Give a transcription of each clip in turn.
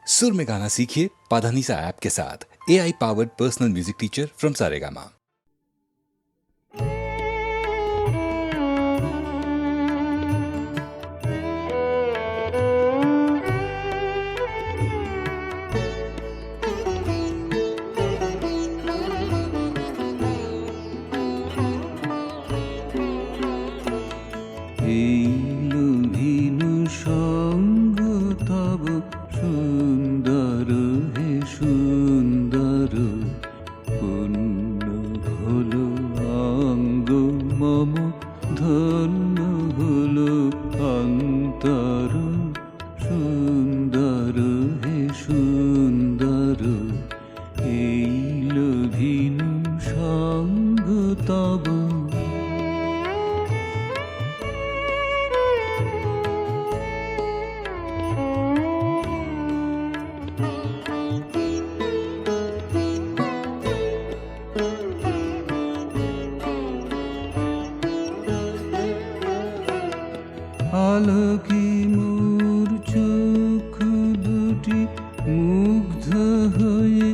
सुर में गाना सीखिए पाधानीसा ऐप के साथ। AI powered personal music teacher from Saregama. আলোকি মোর চোখ দুটি মুগ্ধ হয়ে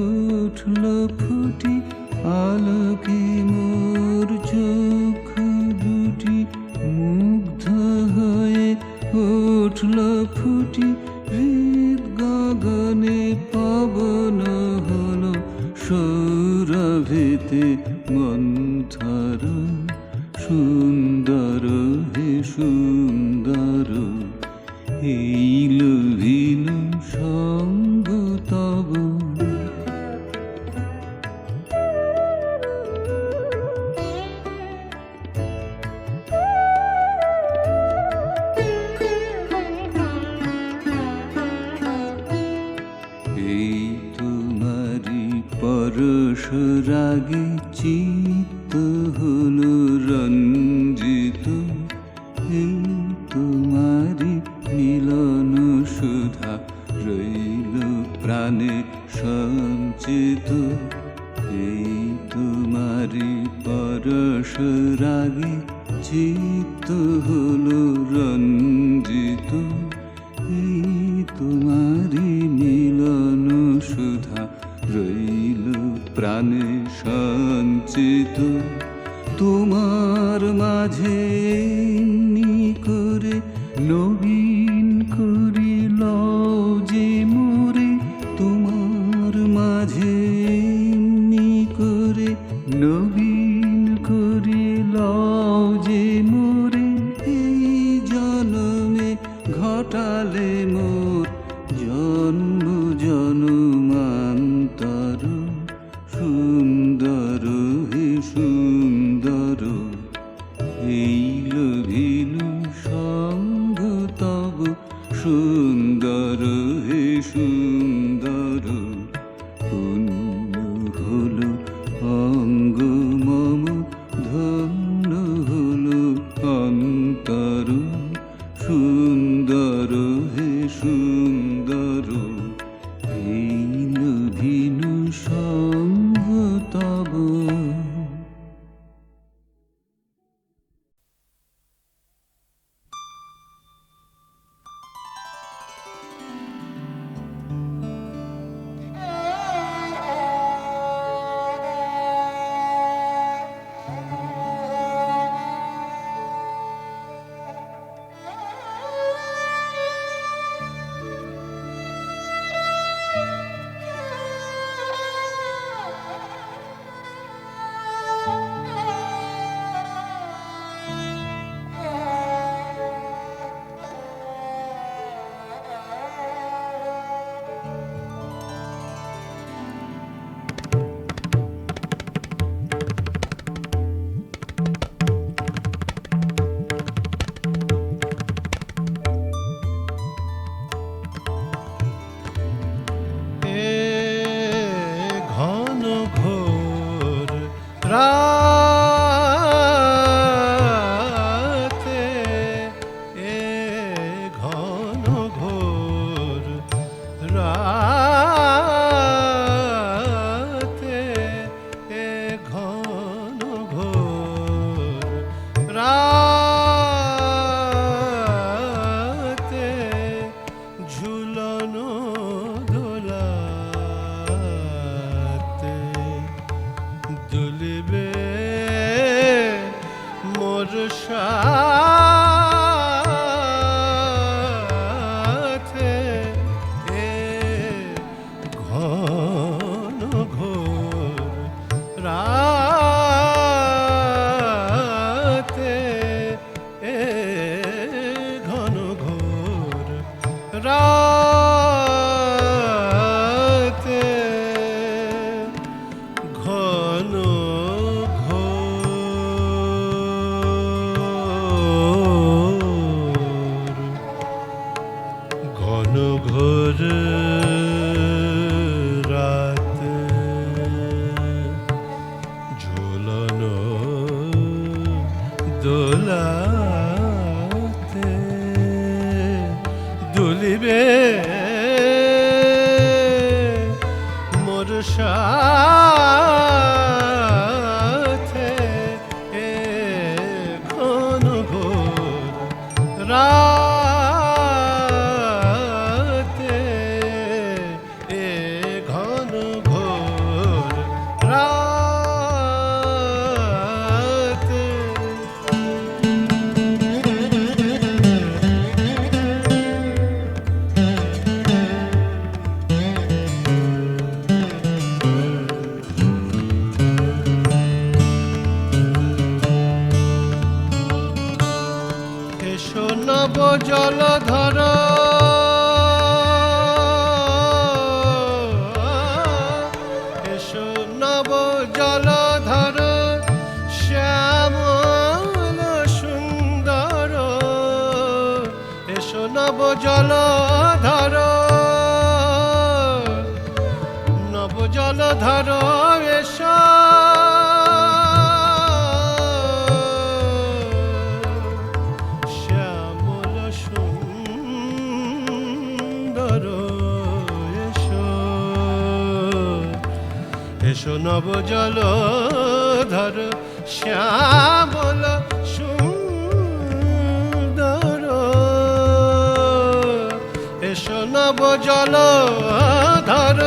উঠল ফুটি, আলোকি মোর চোখ দুটি মুগ্ধ হয়ে উঠল ফুটি, হৃদ গগনে পবন হলো সৌরভেতে মন্থর, সুন্দর হে সুন্দর এইলো ভিলু সঙ্গ তব। এই তোমারি পরশ রাগে চিত্ত হলো রঞ্জিত, এই তোমারি মিলন সুধা রইল প্রাণে সঞ্চিত, এই তোমারি পরশ রাগে চিত্ত হলো রঞ্জিত, এই তোমারি মিলন সুধা রইল প্রাণে সঞ্চিত। তোমার মাঝে এমনি করে নবীন করিল যে মোরে, তোমার মাঝে এমনি করে নবীন করিল যে মোরে, এই জনমে ঘটালে মোর জন্ম জন্মান্তর, সুন্দর হে সুন্দর এইল ভিলু সঙ্গ তব, সুন্দর হে সুন্দর পুণ্য হলো অঙ্গ মম, ধন্য হলো অন্তর, সুন্দর হে সুন্দর এইল ভিলু সঙ্গ তব। রাতে ঝুলনো দোলাতে দুলিবে মোর সাথে এ ঘন ঘোর রাতে এ ঘন ঘোর রাতে এসো নব জলধর এসো নব জলধর শ্যামল সুন্দর এসো নব জলধর নব জলধর এসো শ্যামল সুন্দর এসো এসো নব জলধর শ্যামল সুন্দর এসো নব জলধর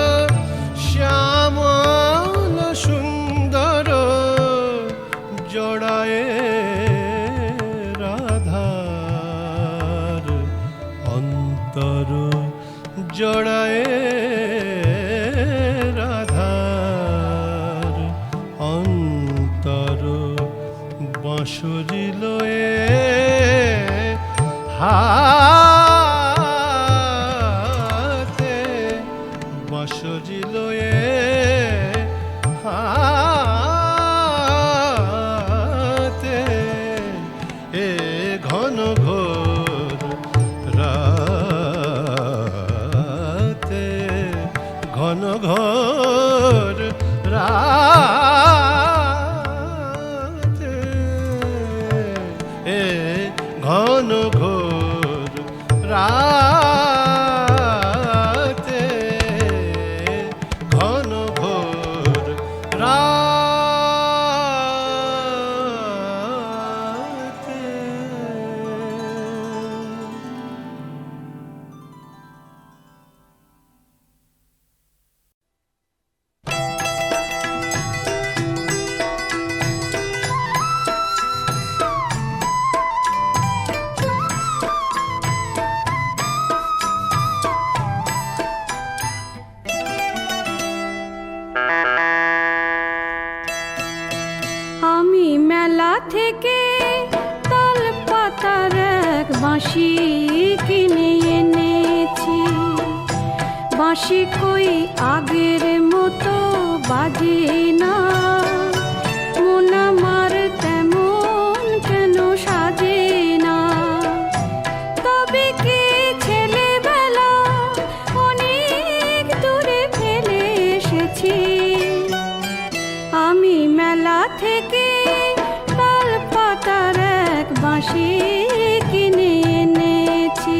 শ্যামল সুন্দর জড়ায়ে রাধার অন্তর জড়ায়ে রাধার অন্তর বাঁশরি লয়ে হাতে বাঁশরি লয়ে হাতে এ ঘন ঘোর রাতে ঘন ঘোর রাতে এ ঘন ঘোর রাতে ঘন ঘোর রাতে আমি মেলা থেকে তাল পাতার এক বাঁশি কিনে এনেছি বাঁশি কই আগের মতো বাজে না মন আমার তেমন কেন সাজে না তবে কি ছেলেবেলা অনেক দূরে ফেলে এসেছি আমি মেলা থেকে তাল পাতার এক বাঁশি কিনে এনেছি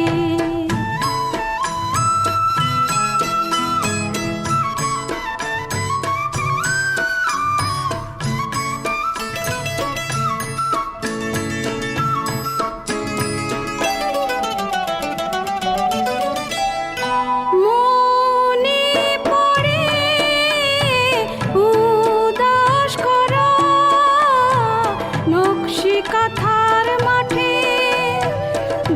মনে পড়ে উদাস করা নকশি কাঁথার মাঠে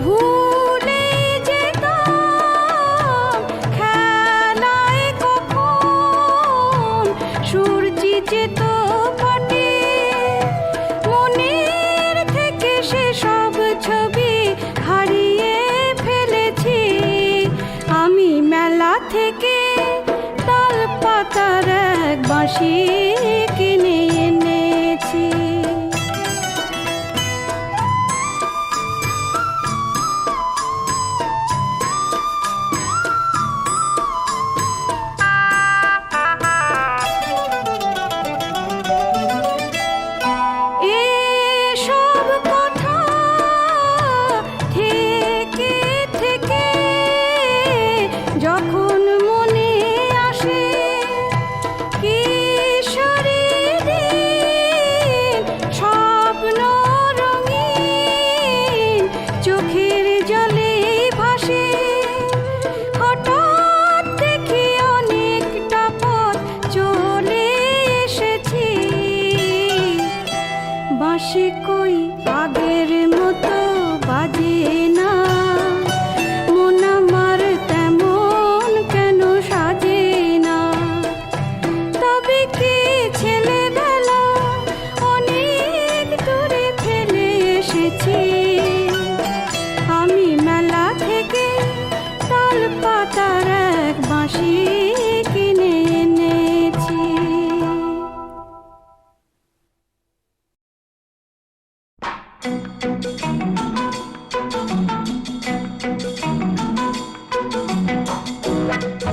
ভুলে যেতাম খেলায় কখন সূর্যি যেত পাটে মনের থেকে সে সব ছবি হারিয়ে ফেলেছি আমি মেলা থেকে তাল পাতার এক বাঁশি কিনে এনেছি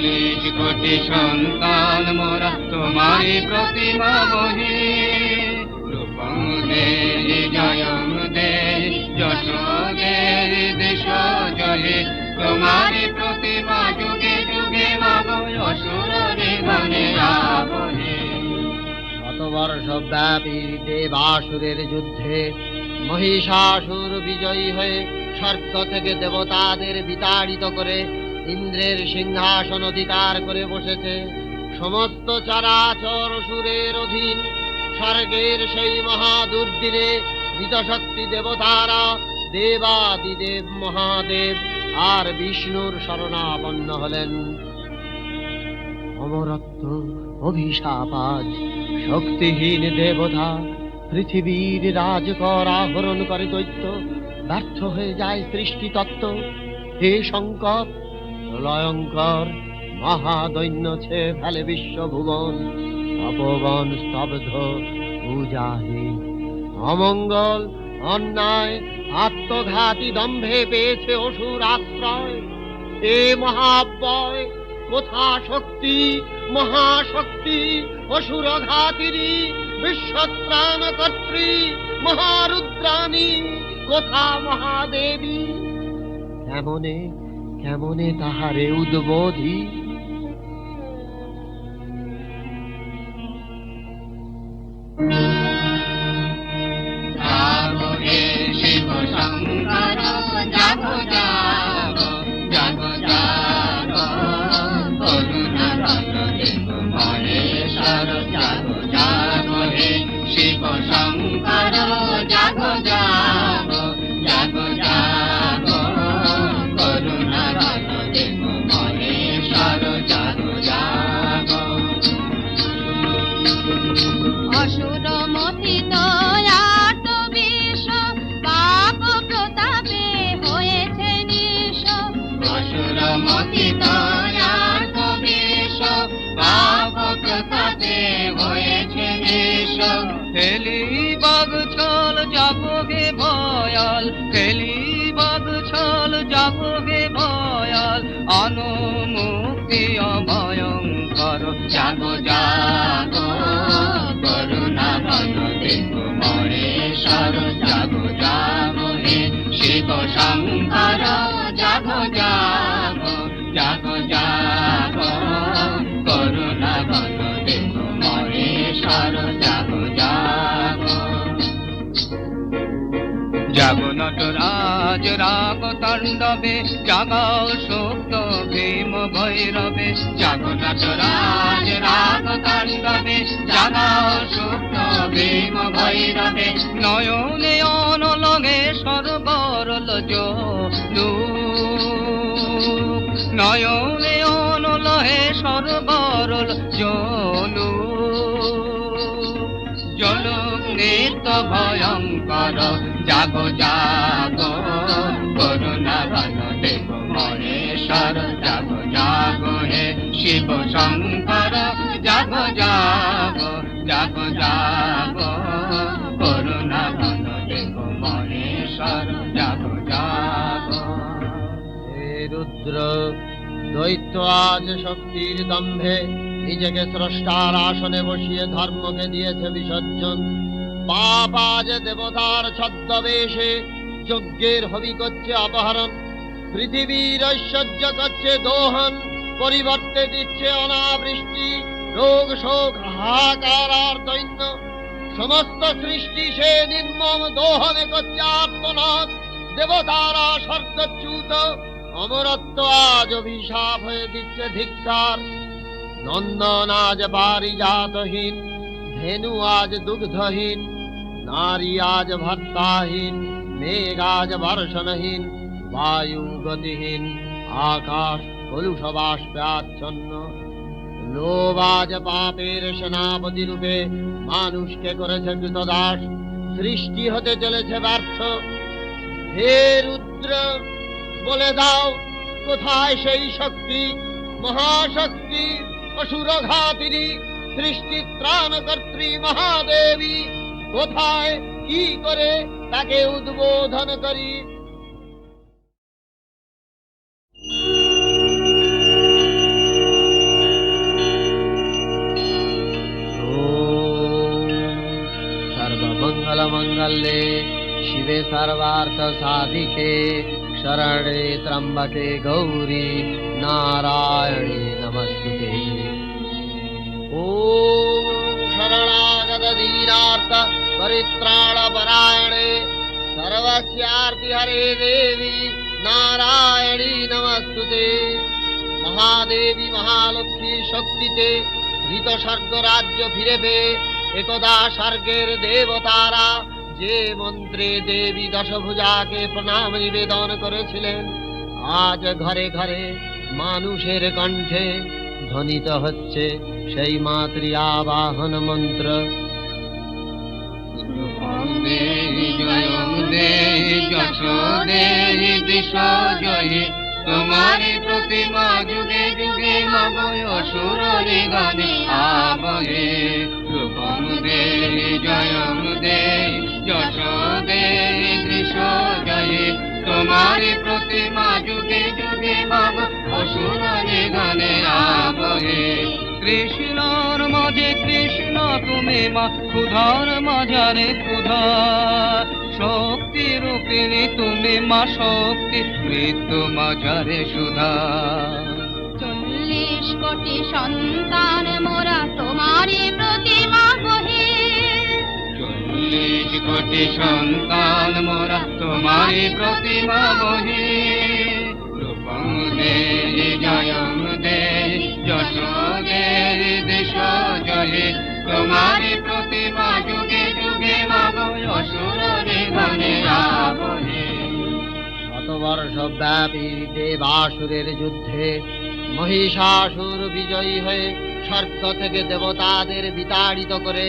40 কোটি সন্তান মোরা তোমারই প্রতিমা বহি রূপং দেহি জয়ং দেহি যশ দেহি দেশ জয়ে তোমারই প্রতিমা যুগে যুগে মাগো অসুর নিধনে আবহে। শতবর্ষ ব্যাপী দেবাসুরের যুদ্ধে মহিষাসুর বিজয়ী হয়ে স্বর্গ থেকে দেবতাদের বিতাড়িত করে ইন্দ্রের সিংহাসন অধিকার করে বসেছে। সমস্ত চরাচর অসুরের অধীন। স্বর্গের সেই মহাদুর্দিনে ঋতশক্তি দেবতারা দেবাদিদেব মহাদেব আর বিষ্ণুর শরণাপন্ন হলেন। অমরত্ব অভিশাপ আজ শক্তিহীন দেবতা পৃথিবীর রাজকর আহরণ করে দৈত্য, ব্যর্থ হয়ে যায় সৃষ্টিতত্ত্ব। হে শঙ্কর, প্রলয়ঙ্কর মহাদৈন্য ছে ফেলে বিশ্বভুবন, তপবন স্তব্ধ পূজাহীন। অমঙ্গল অন্যায় আত্মঘাতী দম্ভে পেয়েছে অসুর আশ্রয়। এ মহাব্যয় কোথা শক্তি, মহাশক্তি অসুরঘাতিনী বিশ্বত্রাণকর্ত্রী মহারুদ্রাণী, কোথা মহাদেবী? কেমনে কেমনে তাহারে উদ্বোধি? জাগো হে শিব শঙ্কর জাগো জাগো জাগো জাগো করুণা ঘন দেব মহেশ্বর জাগো জাগো হে শিব শঙ্কর জাগো জাগো জাগো জাগো করুণা ঘন দেব মহেশ্বর জাগো জাগো। অসুর মথিত আর্ত বিষ পাপ প্রতাপে হয়েছে নিঃস। অসুর মথিত আর্ত বিষ পাপ প্রতাপে হয়েছে নিঃস। ফেলি বাগ ছল যাবো গে ভয়াল, ফেলি বাগ ছল যাবো গে ভয়াল, আনো মুক্তি অভয়ঙ্কর জাগো জাগো করুণা ঘন দেব মহেশ্বর জাগো জাগো হে শিব শঙ্কর জাগো জাগো জাগো জাগো করুণা ঘন দেব মহেশ্বর জাগো জাগো। জাগো নটরাজ রাগ তাণ্ডবে জাগাও সুপ্ত ভীম ভৈরবে, জাগো নটরাজ রাগ তাণ্ডবে জাগাও সুপ্ত ভীম ভৈরবে, নয়নে অনলগে স্বর্গরল জলু, নয়নে অনলহে স্বর্গরল জলু, জলুক নিত্য ভয়ঙ্কর জাগো জাগো করুণা ঘন দেব মহেশ্বর জাগো জাগো হে শিব শঙ্কর জাগো জাগো জাগো জাগো করুণা ঘন দেব মহেশ্বর জাগো জাগো। হে রুদ্র, দৈত্য আজ শক্তির দম্ভে নিজেকে স্রষ্টার আসনে বসিয়ে ধর্মকে দিয়েছে বিসর্জন। পাপ আজ দেবতার ছদ্মবেশে যজ্ঞের হবি করছে অপহরণ, পৃথিবীর ঐশ্বর্য করছে দোহন, পরিবর্তে দিচ্ছে অনাবৃষ্টি, রোগ শোক হাহাকার আর দৈন্য। সমস্ত সৃষ্টি সে নির্মম দোহনে করছে আত্মনাদ, দেবতারা স্বর্গচ্যুত, অমরত্ব আজ অভিশাপ হয়ে দিচ্ছে ধিক্কার। নন্দন আজ পারিজাতহীন, ধেনু আজ দুগ্ধহীন, নারী আজ ভর্তাহীন, মেঘ আজ বর্ষণহীন, বায়ু গতিহীন, আকাশ কলুষ বাষ্পে আচ্ছন্ন। লোভ আজ পাপের সেনাপতি রূপে মানুষকে করেছে কৃতদাস, সৃষ্টি হতে চলেছে ব্যর্থ। হে রুদ্র, বলে দাও কোথায় সেই শক্তি, মহাশক্তি অসুরঘাতিনী সৃষ্টি ত্রাণকর্ত্রী মহাদেবী? কোথায়, কি করে তাকে উদ্বোধন করি? হে মঙ্গলে শিবে সর্বার্থ সাধিকে শরণে ত্রম্বকে গৌরী নারায়ণী নমস্তুতে। ওম শরণাগত দীনার্থ পরিত্রাণ পরায়ণে সর্বস্যার্থি হরে দেবী নারায়ণী নমস্তুতে। মহাদেবী মহালক্ষ্মী শক্তিতে ধৃত স্বর্গ রাজ্য ফিরে পেয়ে একদা স্বর্গের দেবতারা যে মন্ত্রে দেবী দশভুজাকে প্রণাম নিবেদন করেছিলেন, আজ ঘরে ঘরে মানুষের কণ্ঠে ধ্বনিত হচ্ছে সেই মাতৃ আবাহন মন্ত্র। দেহি জয়ং দেহি যশ দেহি দিশ জয়ে তোমারি প্রতিমা যুগে যুগে মাগয় অসুর নিগণে আবহে। রূপং দেহি জয়ং দেহি যশ দেহি দিশ জয়ে তোমারি প্রতিমা যুগে যুগে মাগয় অসুর নিগণে আবহে। কৃষ্ণর মাঝে কৃষ্ণ তুমি মা, ক্ষুধার মাঝারে ক্ষুধা, শক্তি রূপিণী তুমি মা শক্তি, মৃত্যু মাঝারে সুধা। 40 কোটি সন্তান মোরা তোমারই প্রতিমা গহে। 40 কোটি সন্তান মোরা তোমারই প্রতিমা বহে। রূপং দেহি জয়ং দেহি যশ দেহি দিশ জয়ে তোমারি প্রতিমা যুগে যুগে মাগয় অসুর নিগণে আবহে। শতবর্ষ ব্যাপী দেবাসুরের যুদ্ধে মহিষাসুর বিজয়ী হয়ে স্বর্গ থেকে দেবতাদের বিতাড়িত করে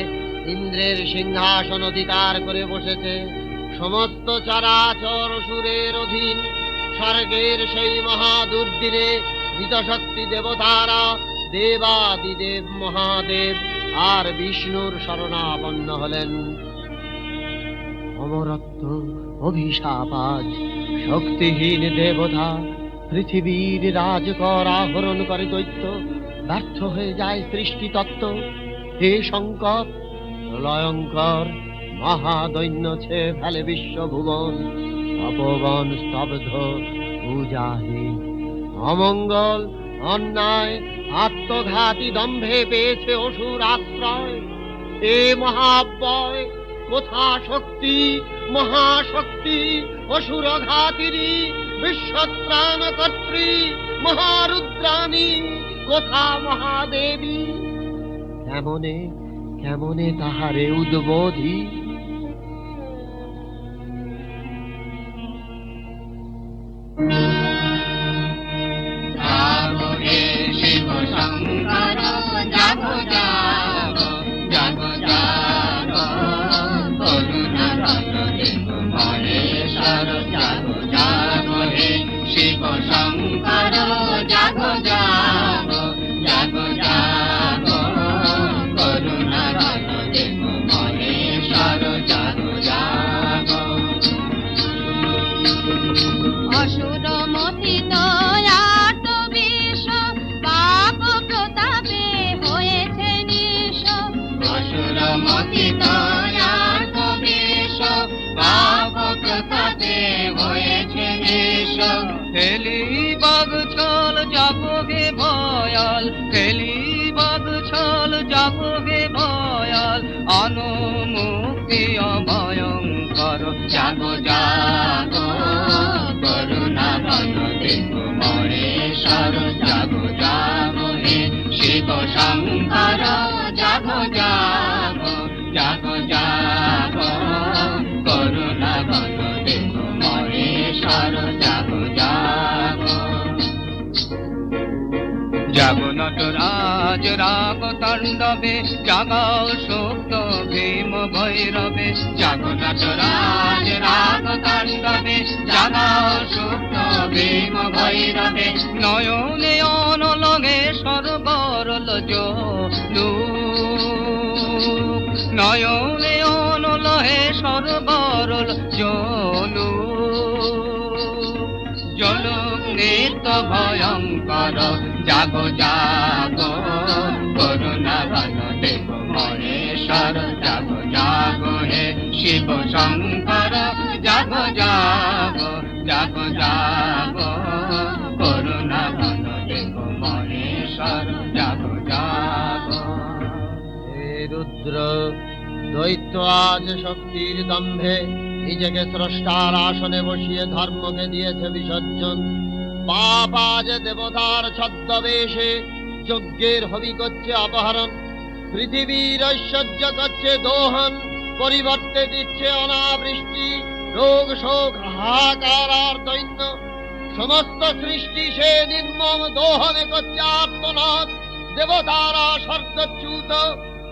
ইন্দ্রের সিংহাসন অধিকার করে বসেছে। সমস্ত চরাচর সুরের অধীন স্বর্গের সেই মহাদুর্দিনে ধৃতশক্তি দেবতারা দেবাদিদেব মহাদেব আর বিষ্ণুর শরণাপন্ন হলেন। অমরত্ব অভিশাপ আজ শক্তিহীন দেবতা পৃথিবীর রাজকর আহরণ করে দৈত্য, ব্যর্থ হয়ে যায় সৃষ্টি তত্ত্ব। হে শঙ্কর, প্রলয়ঙ্কর মহাদৈন্য ছেয়ে ফেলে বিশ্বভুবন, তপবন স্তব্ধ পূজাহীন। অমঙ্গল অন্যায় আত্মঘাতী দম্ভে পেয়েছে অসুর আশ্রয়। এ মহাব্যয় কোথা শক্তি মহাশক্তি অসুরঘাতিনী বিশ্বত্রাণকর্ত্রী মহারুদ্রাণী, কোথা মহাদেবী? কেমনে কেমনে তাহারে উদ্বোধি? জাগো হে শিব শঙ্কর জাগো জাগো জাগো জাগো, করুণা রত্ন দেব মহেশ্বর জাগো জাগো হে শিব শঙ্কর জাগো জাগো জাগো জাগো, করুণা রত্ন দেব মহেশ্বর জাগো জাগো। অসুর মথিত আর্ত বিষ পাপ প্রতাপে হয়েছে নিঃস। অসুর মথিত আর্ত বিষ পাপ প্রতাপে হয়েছে নিঃস। ফেলি বাগ ছল যাবো গে ভয়াল, ফেলি বাগ ছল যাবো গে ভয়াল, আনো মুক্তি অভয়ঙ্কর জাগো জাগো, করুণা বন দেব মহেশ্বর জাগো জাগো হে শিব শঙ্কর জাগো জাগো জাগো জাগো, করুণা বন দেব মহেশ্বর জাগো জাগো। জাগো নটরাজ রাগ তাণ্ডবে, জাগাও সুপ্ত ভীম ভৈরবে। জাগো নটরাজ রাগ তাণ্ডবে, জাগাও সুপ্ত ভীম ভৈরবে। নয়নে অনলগে সর্বরল জলু, নয়নে অনলহে সর্বরল জলু। জলক নিত্য ভয়ঙ্কর জাগো জাগো, করুণা বন দেব মহেশ্বর জাগো জাগো হে শিব শঙ্কর জাগো জাগো জাগো জাগো করুণা ঘন দেখো মহেশ্বর জাগো জাগো। হে রুদ্র, দৈত্য আজ শক্তির দম্ভে নিজেকে স্রষ্টার আসনে বসিয়ে ধর্মকে দিয়েছে বিসর্জন। পাপ আজ দেবতার ছদ্মবেশে যজ্ঞের হবি করছে অপহরণ। পৃথিবীর ঐশ্বর্য করছে দোহন, পরিবর্তে দিচ্ছে অনাবৃষ্টি, রোগ শোক হাহাকার আর দৈন্য। সমস্ত সৃষ্টি সে নির্মম দোহনে করছে আত্মনাদ। দেবতারা স্বর্গচ্যুত,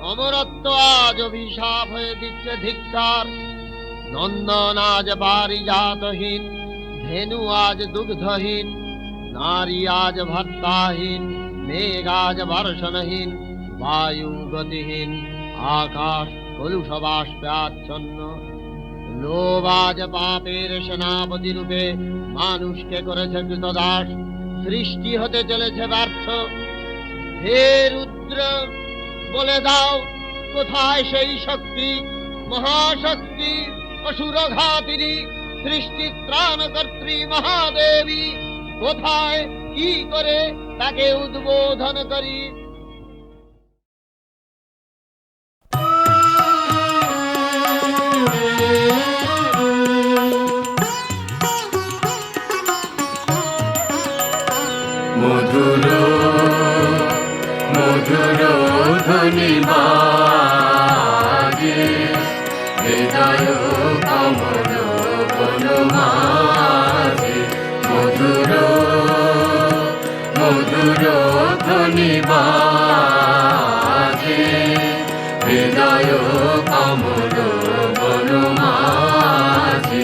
অমরত্ব আজ অভিশাপ হয়ে দিচ্ছে ধিক্কার। নন্দন আজ পারিজাতহীন, ধেনু আজ দুগ্ধহীন, নারী আজ ভর্তাহীন, মেঘ আজ বর্ষণহীন, বায়ু গতিহীন, আকাশ কলুষ বাষ্পে আচ্ছন্ন। লোভ আজ পাপের সেনাপতি রূপে মানুষকে করেছে কৃতদাস, সৃষ্টি হতে চলেছে ব্যর্থ। হে রুদ্র, বলে দাও কোথায় সেই শক্তি, মহাশক্তি, অসুরঘাতিনী, সৃষ্টি ত্রাণকর্ত্রী মহাদেবী? কোথায়, কি করে তাকে উদ্বোধন করি? মধুর মধুর ধ্বনি বাজে হৃদয় কমল বনমাঝে। মধুর মধুর ধ্বনি বাজে হৃদয় কমল বনমাঝে।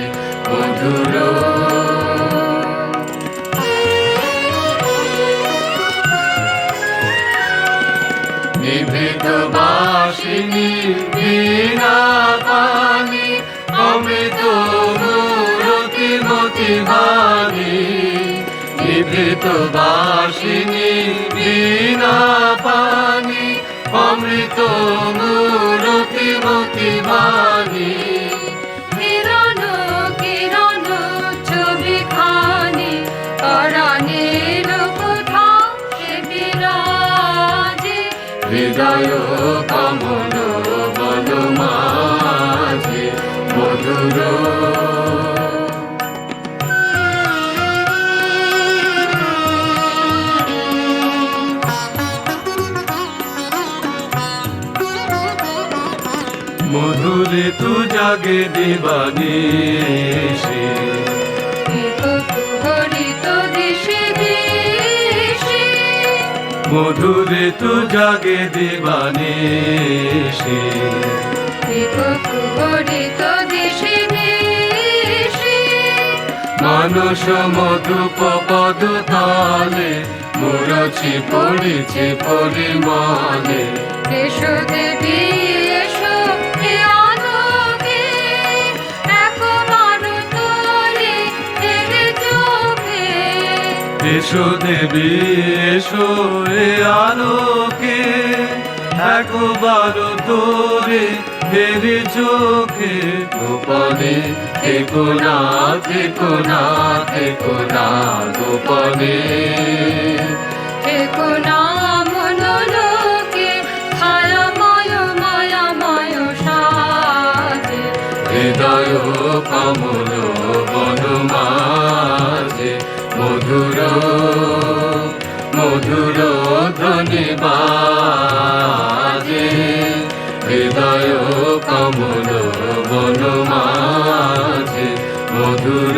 মধুর নিভৃত বাসিনী বীণা পানি অমৃত মূরতি মতি বাণী। নিভৃত বাসিনী বীণা পানি অমৃত মূরতি মতি বাণী। কিরণ কিরণ ছবি খানি পরাণের কোথাও সে বিরাজে। হৃদয় কমল বনমাঝে। মধুর মধুরে তু জাগে দিবানিশি। হরিত দেশে দেশে মধুরে তু জাগে দিবানিশি। হরিত দেশে দেশে মানস মধুপ পদ তলে মুরছি পড়েছে পরিমলে। এসো দেবী এসো এ আলোকে একবার তোরে তেরে চোখে। এসো দেবী এসো এ আলোকে একবার তোরে ফেরি চোখে। গোপনে থেকো না থেকো না থেকো না গোপনে। থেকো না মনোলোকে ছায়াময় মায়াময় সাজে। হৃদয় কমল বনমাঝে। মধুর মধুর ধ্বনি বাজে হৃদয় কমল বনমাঝে। মধুর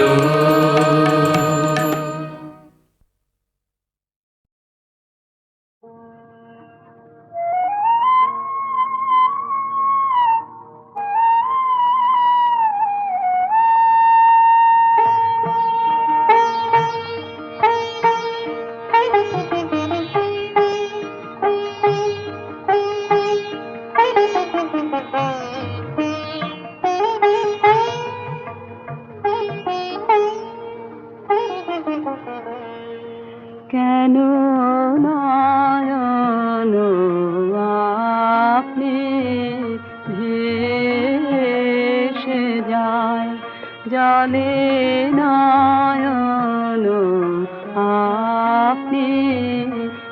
জলে নয়ন আপনি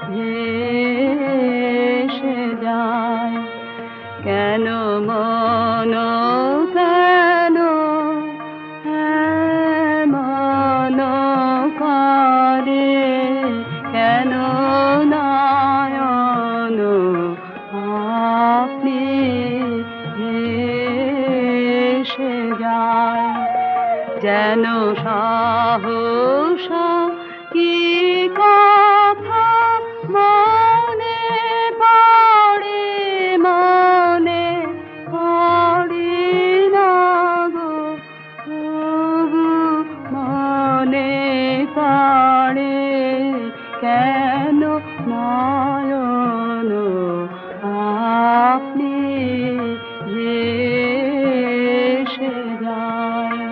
ভেসে যায়, কেন মন কেন এমন করে, কেন নয়ন আপনি ভেসে যায়, যেন সাহস কি কথা মনে পড়ে, মনে পড়ে না গো, তবু মনে পড়ে, কেন নয়ন আপনি ভেসে যায়।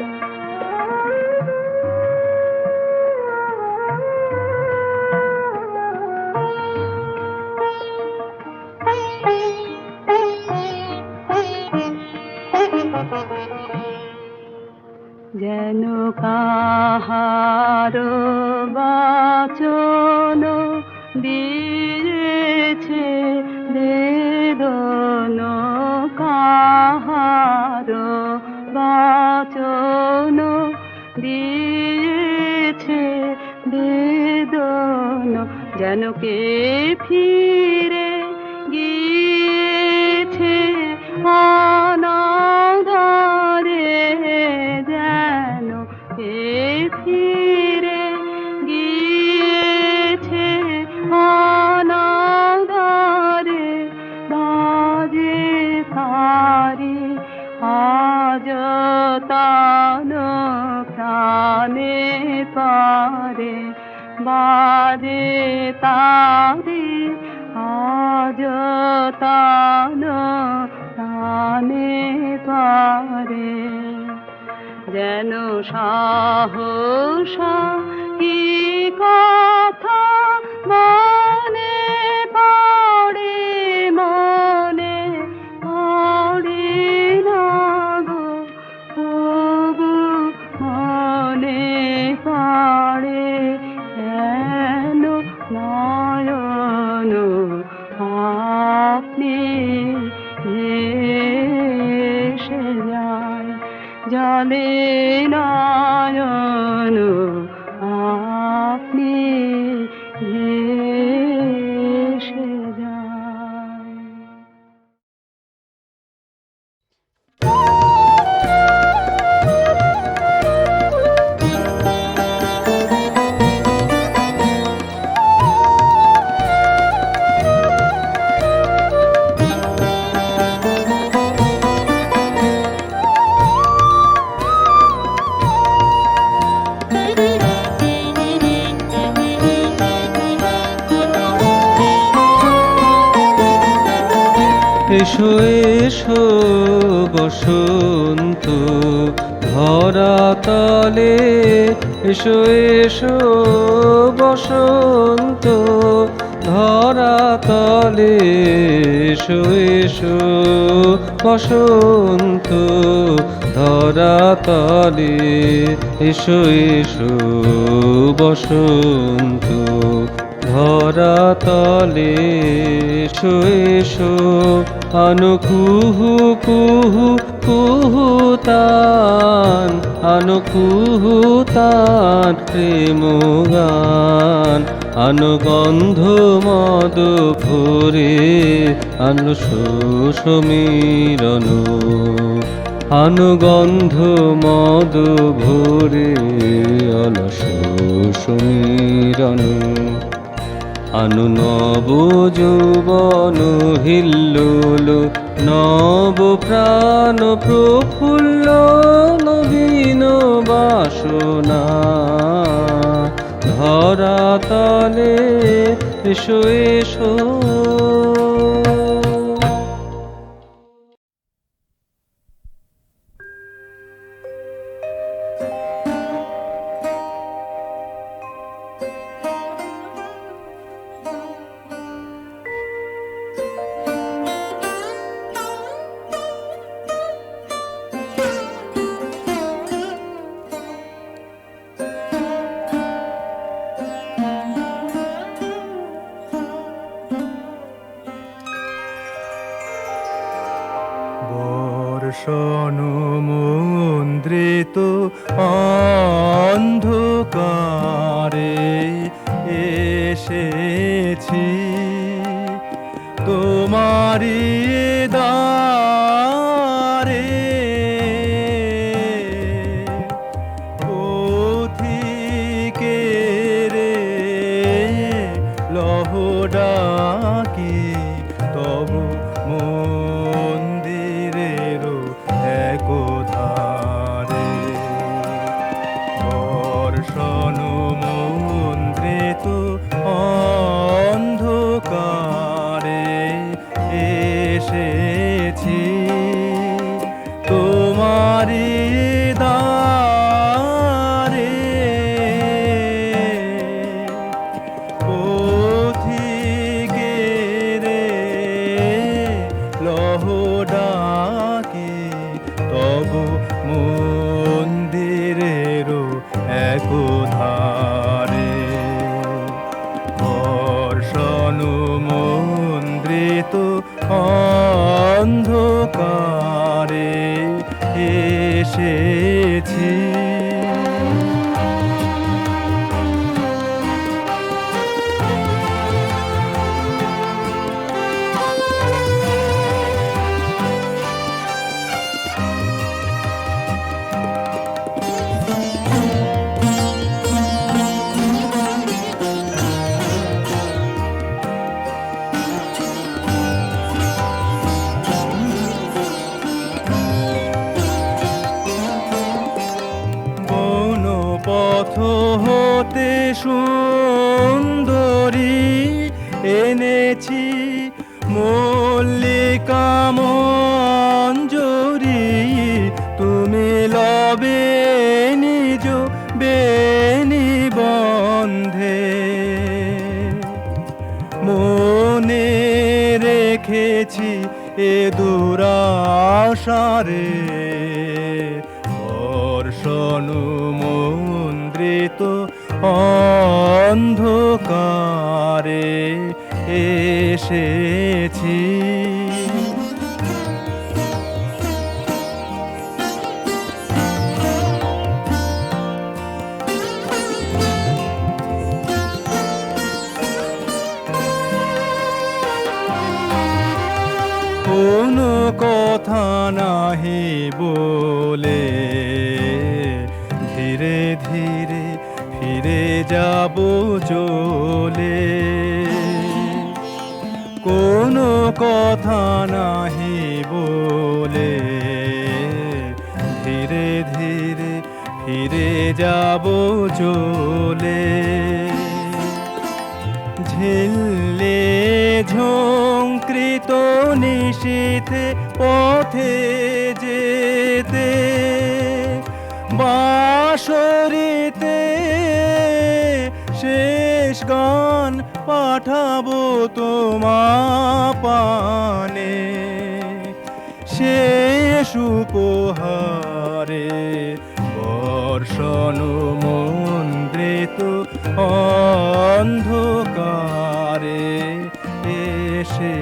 যেন কাহার বাচন দিয়েছে বেদন, কাহার বাচন দিয়েছে বেদন, যেন কে ফিরে গিয়েছে অনাদরে, যেন কে ফিরে গিয়েছে অনাদরে, বাজে তারি আজ তান প্রাণে পারে, বাজে তারি আজ তান প্রাণে পারে, যেন সাহস কি কথা মনে পড়ে, মনে পড়ে না গো, তবু মনে পড়ে, কেন নয়ন আপনি ভেসে যায়, জলে নয়ন আপনি ভেসে যায়। এসো এসো বসন্ত ধরা তলে, এসো এসো বসন্ত ধরা তলে, এসো এসো বসন্ত ধরা তলে, এসো এসো বসন্ত ধরা তলে, এসো এসো আনো কুহু কুহু কুহু তান, আনো কুহু তান প্রেম গান, আনো গন্ধ মদ ভরে, আনো সমীরণ, আনো গন্ধ মদ ভরে, অলস সমীরণ, আনু নব যৌবন হিল্লোল, নব প্রাণ প্রফুল্ল, নবীন বাসনা ধরা তলে, এসো এসো। বর্ষণ মুদ্রিত অন্ধকারে এসেছি তোমারি দ্বারে পথিকের লহ ডাকি তব মন্দিরের একধারে বর্ষণ মুদ্রিত অন্ধকারে এসেছি তোমারি দ্বারে পথিকের লহ ডাকি তব মন্দিরের একধারে বর্ষণ মুদ্রিত অন্ধকারে এসেছি বন পথ হতে সুন্দরী এনেছি মল্লিকা মঞ্জরি তুমি লবে নিজ বেনি বন্ধে মনে রেখেছি এ দুরাশারে বর্ষণ মুদ্রিত অন্ধকারে এসেছি কোনো কথা নাহি বলে ধীরে ধীরে ফিরে যাব চলে কোনো কথা নাহি বলে ধীরে ধীরে ফিরে যাব চলে ঝিল্লে ঝঙ্কৃত নিশীথে পথে যেতে বাঁশরীতে শেষ গান পাঠাবো তোমা পানে শেষ উপহারে বর্ষণ মুদ্রিত অন্ধকারে এসে